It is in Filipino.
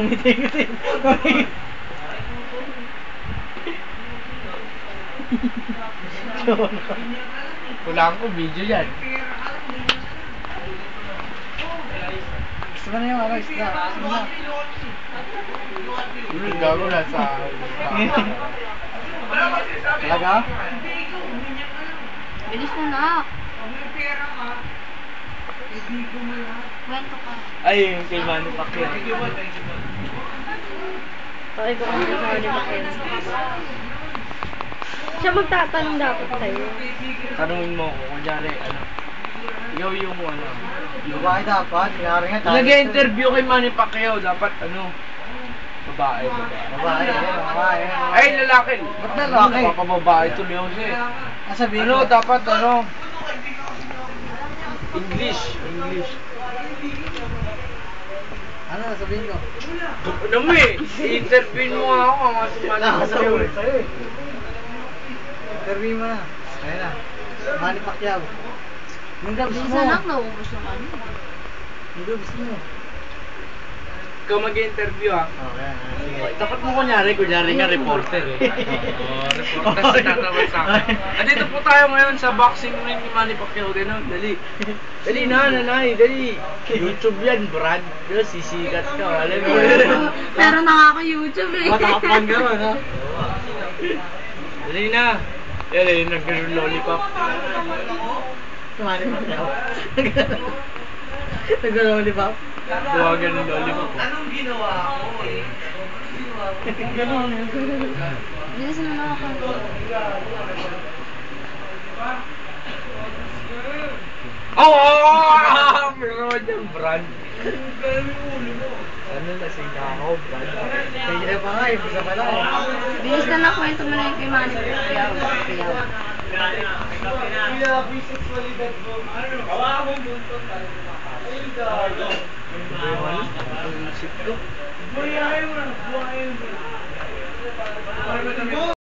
Ngiti-ngiti. Kulang ko video yan. Gusto mo na yung ano, isda. Gusto mo na. Gago na sa... Talaga? Bilis na na. Kwento ka. Ay, yung kay Manny Pacquiao. Okay ko kung Manny Pacquiao. Siya magtatanong dapat sa'yo. Tanungin mo ako, kunyari, ano, ikaw yung ano, Babae dapat. Sinari nga. nag-interview kay Manny Pacquiao, dapat ano, babae. Babae. Ay, lalaki. Ba't Lalaki? Papababae tuloy ako siya eh. Sabihin Ano, ko. dapat ano, English. Ano, sabihin ko. Ano mo eh, i-interview mo nga ako, mga si Manny Pacquiao eh. Sa'yo eh. Interview mo na. Ayun na. Manny Pacquiao. Yung gusto mo. Minsan lang naubos naman. Yung gusto mo. Ikaw mag-interview ah. Okay. Sige. Dapat mo kunyari nga reporter eh. Oo, reporter sa tatawag sa akin. Andito po tayo ngayon sa boxing ring ni Manny Pacquiao. Ganun, dali. Dali na, nanay, dali. YouTube yan, Brad. Pero sisikat ka, alam mo. Pero na ako YouTube eh. Matapang gano'n, ha? Dali na. Yan eh, nag-ganun lollipop. Manny Pacquiao. Nag-lollipop. Gawa ganun lollipop. Anong ginawa ko eh? Ganun. Bilis na ako. Oh! Meron yan, Brad. Ano na, sinakaw, Brad. Kaya pa nga, isa pa lang. Bilis na nakwento mo na yung kay Manny Pacquiao. Bisexualidad mo. Ano? Kawa mo buntot. Ang isip ko. Buhayin mo.